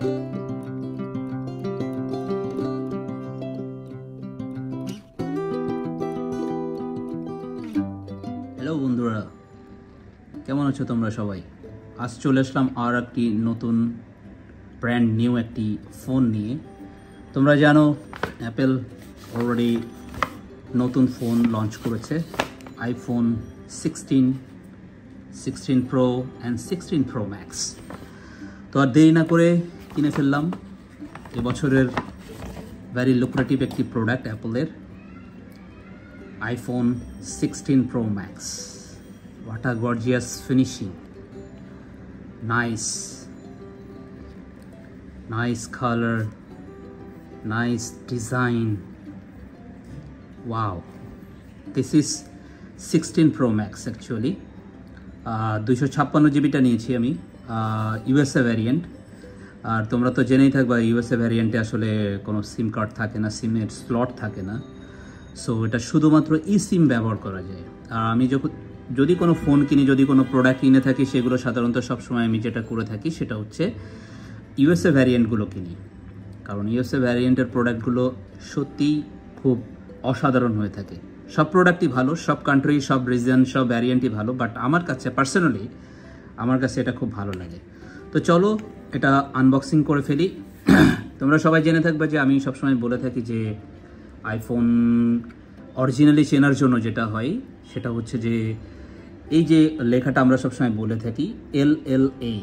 Hello বন্ধুরা, কেমন আছো তোমরা সবাই? আজ চলে আসলাম আর একটি নতুন ব্র্যান্ড নিউ একটি ফোন নিয়ে। তোমরা জানো অ্যাপেল অলরেডি নতুন ফোন লঞ্চ করেছে, iPhone 16 pro and 16 pro max. তো আর দেরি না করে কিনে ফেললাম এবছরের ভেরি লুক্রেটিভ একটি product অ্যাপলের, iPhone 16 Pro Max. What a gorgeous finishing. Nice color, nice design. Wow. This is 16 Pro Max actually. 256 জিবিটা নিয়েছি আমি, ইউএসএ ভ্যারিয়েন্ট। আর তোমরা তো জেনেই থাকবা ইউএসএ ভ্যারিয়েন্টে আসলে কোনো সিম কার্ড থাকে না, সিমের স্লট থাকে না। সো এটা শুধুমাত্র ই সিম ব্যবহার করা যায়। আর আমি যদি কোনো ফোন কিনি, যদি কোনো প্রোডাক্ট কিনে থাকি, সেগুলো সাধারণত সবসময় আমি যেটা করে থাকি সেটা হচ্ছে ইউএসএ ভ্যারিয়েন্টগুলো কিনি। কারণ ইউএসএ ভ্যারিয়েন্টের প্রোডাক্টগুলো সত্যিই খুব অসাধারণ হয়ে থাকে। সব প্রোডাক্টই ভালো, সব কান্ট্রি, সব রিজন, সব ভ্যারিয়েন্টই ভালো, বাট আমার কাছে পার্সোনালি আমার কাছে এটা খুব ভালো লাগে। তো চলো এটা আনবক্সিং করে ফেলি। তোমরা সবাই জেনে থাকবে যে আমি সবসময় বলে থাকি যে আইফোন অরিজিনালি চেনার জন্য যেটা হয় সেটা হচ্ছে যে এই যে লেখাটা আমরা সবসময় বলে থাকি LLA।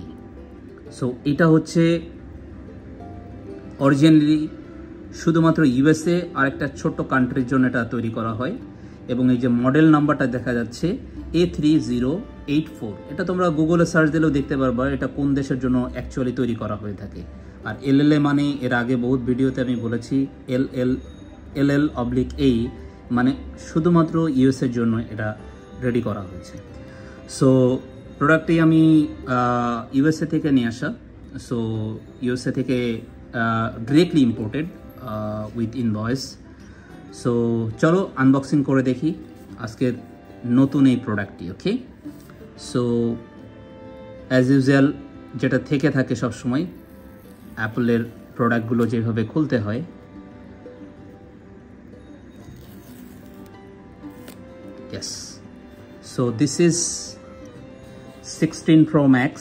সো এটা হচ্ছে অরিজিনালি শুধুমাত্র ইউএসএ আর একটা ছোট্ট কান্ট্রির জন্য এটা তৈরি করা হয়। এবং এই যে মডেল নাম্বারটা দেখা যাচ্ছে A3084, এটা তোমরা গুগলে সার্চ দিলেও দেখতে পারবা এটা কোন দেশের জন্য অ্যাকচুয়ালি তৈরি করা হয়ে থাকে। আর LLA মানে এর আগে বহুত ভিডিওতে আমি বলেছি LL/A মানে শুধুমাত্র ইউএসএর জন্য এটা রেডি করা হয়েছে। সো প্রোডাক্টটি আমি ইউএসএ থেকে নিয়ে আসা, সো ইউএসএ থেকে directly imported with invoice. So চলো আনবক্সিং করে দেখি আজকের নতুন এই প্রোডাক্টটি। ওকে, সো অ্যাজ ইউজুয়াল যেটা থেকে থাকে সবসময় অ্যাপলের প্রোডাক্টগুলো যেভাবে খুলতে হয়, yes. So this is 16 Pro Max.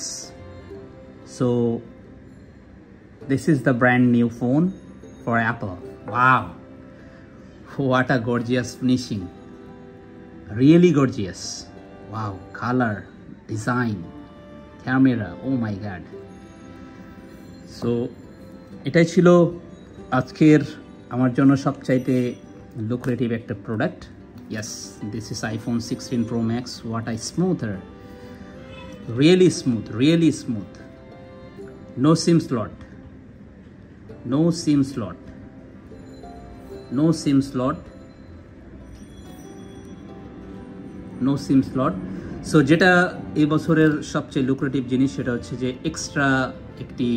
So this is the brand new phone for Apple. Wow, what a gorgeous finishing, really gorgeous. Wow, color, design, camera, oh my god. So এটাই ছিল আজকের আমার জন্য সবচাইতে লুক্রেটিভ একটা product. Yes, this is iPhone 16 Pro Max. What a smoother, really smooth. No SIM slot, no SIM slot. So যেটা এই বছরের সবচেয়ে লুক্রেটিভ জিনিস সেটা হচ্ছে যে এক্সট্রা একটি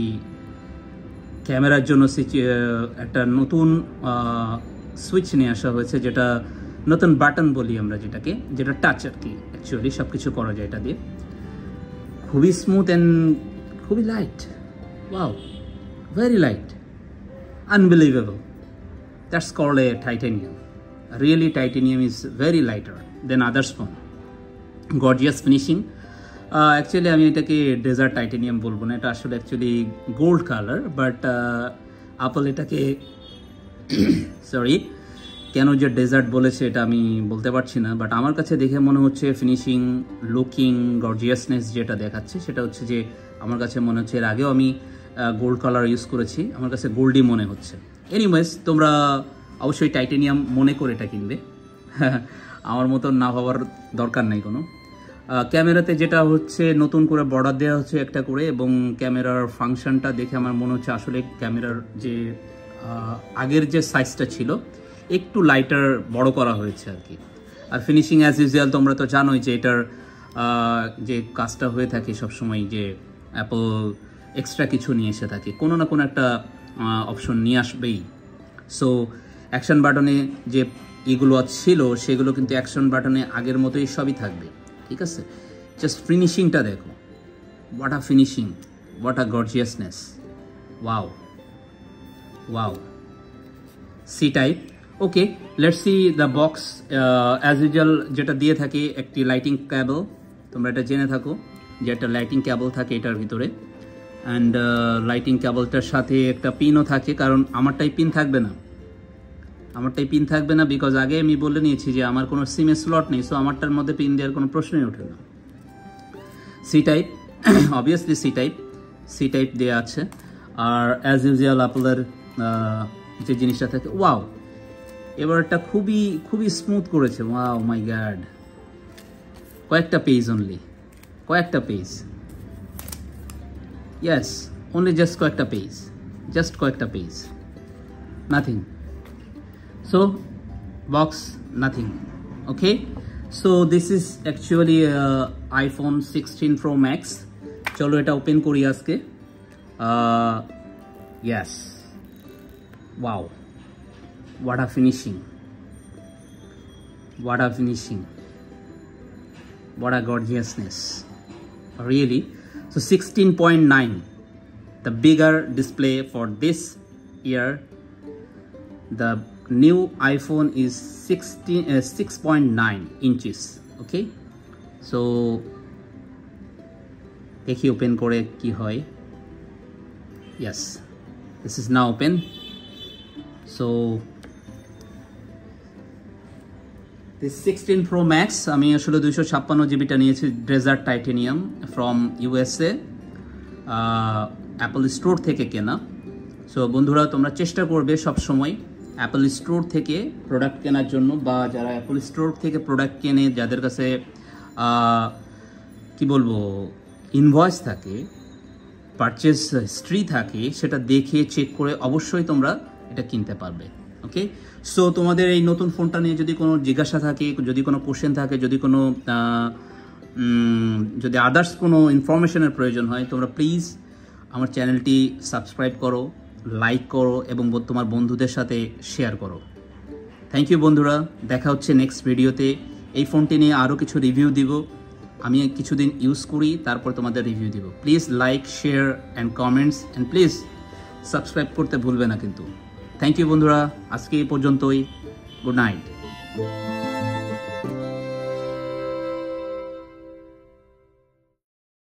ক্যামেরার জন্য একটা নতুন সুইচ নিয়ে আসা হয়েছে, যেটা নতুন বাটন বলি আমরা যেটা টাচ আর কি। অ্যাকচুয়ালি সব কিছু করা যায় এটা দিয়ে। খুবই স্মুথ অ্যান্ড খুবই light. Wow, very light, unbelievable. That's called a titanium. Really titanium is very lighter than others phone. Gorgeous finishing. Actually আমি এটাকে ডেজার্ট টাইটানিয়াম বলবো না, এটা আসলে actually gold colour, but Apple এটাকে সরি কেন যে ডেজার্ট বলেছে এটা আমি বলতে পারছি না, বাট আমার কাছে দেখে মনে হচ্ছে ফিনিশিং, লুকিং, গর্জিয়াসনেস যেটা দেখাচ্ছে সেটা হচ্ছে যে আমার কাছে মনে হচ্ছে, এর আগেও আমি গোল্ড কালার ইউজ করেছি, আমার কাছে গোল্ডই মনে হচ্ছে। এনিওয়েজ তোমরা অবশ্যই টাইটানিয়াম মনে করে এটা কিনবে, আমার মতন না ভাবার দরকার নেই কোনো। ক্যামেরাতে যেটা হচ্ছে নতুন করে বর্ডার দেওয়া হচ্ছে একটা করে, এবং ক্যামেরার ফাংশনটা দেখে আমার মনে হচ্ছে আসলে ক্যামেরার যে আগের যে সাইজটা ছিল একটু লাইটার বড় করা হয়েছে আর কি। আর ফিনিশিং অ্যাজ ইউজুয়াল তোমরা তো জানোই যে এটার যে কাজটা হয়ে থাকে সবসময়, যে অ্যাপল এক্সট্রা কিছু নিয়ে এসে থাকে, কোনো না কোনো একটা অপশন নিয়ে আসবেই। সো অ্যাকশন বাটনে যে এগুলো ছিল সেগুলো কিন্তু অ্যাকশন বাটনে আগের মতোই সবই থাকবে, ঠিক আছে? জাস্ট ফিনিশিংটা দেখো, what a finishing, what a gorgeousness, wow C type. Okay, let's see the box. As usual যেটা দিয়ে থাকে একটি লাইটিং কেবল, তোমরা এটা জেনে থাকো যে একটা লাইটিং কেবল থাকে এটার ভিতরে, অ্যান্ড লাইটিং কেবলটার সাথে একটা পিনও থাকে, কারণ আমারটাই পিন থাকবে না বিকজ আগে আমি বলে নিয়েছি যে আমার কোনো সিমের স্লট নেই, সো আমারটার মধ্যে পিন দেওয়ার কোনো প্রশ্নই ওঠে না। C type, obviously C type দেওয়া আছে। আর অ্যাজ ইউজুয়াল আপনাদের যে জিনিসটা থাকে, ওয়াও এবার একটা খুবই স্মুথ করেছে, ওয়াও মাই গড। কয়েকটা page only, yes only just কয়েকটা page, nothing. So box nothing. Okay, so this is actually iPhone 16 Pro Max. চলো এটা ওপেন করি আজকে। Yes, wow, what a finishing, what a gorgeousness, really. So 16.9, the bigger display for this year. The new iPhone is 6.9 inches. Okay, so দেখি open করে কি হয়। Yes, this is now open. So this 16 Pro Max আমি আসলে 256 জিবিটা নিয়েছি, dessert titanium from USA, Apple store থেকে কেনা। So বন্ধুরা তোমরা চেষ্টা করবে সব সময় অ্যাপল স্টোর থেকে প্রোডাক্ট কেনার জন্য, বা যারা অ্যাপল স্টোর থেকে প্রোডাক্ট কেনে, যাদের কাছে কি বলবো ইনভয়েস থাকে, পারচেস হিস্ট্রি থাকে, সেটা দেখে চেক করে অবশ্যই তোমরা এটা কিনতে পারবে। ওকে, সো তোমাদের এই নতুন ফোনটা নিয়ে যদি কোনো জিজ্ঞাসা থাকে, যদি কোনো কোশ্চেন থাকে, যদি আদার্স কোনো ইনফরমেশনের প্রয়োজন হয়, তোমরা প্লিজ আমার চ্যানেলটি সাবস্ক্রাইব করো, লাইক করো এবং তোমার বন্ধুদের সাথে শেয়ার করো। থ্যাংক ইউ বন্ধুরা, দেখা হচ্ছে নেক্সট ভিডিওতে। এই ফোনটি নিয়ে আরও কিছু রিভিউ দিব, আমি কিছুদিন ইউজ করি তারপর তোমাদের রিভিউ দিব। Please like, share and comments, and please subscribe করতে ভুলবে না কিন্তু। থ্যাংক ইউ বন্ধুরা, আজকে এই পর্যন্তই। Good night.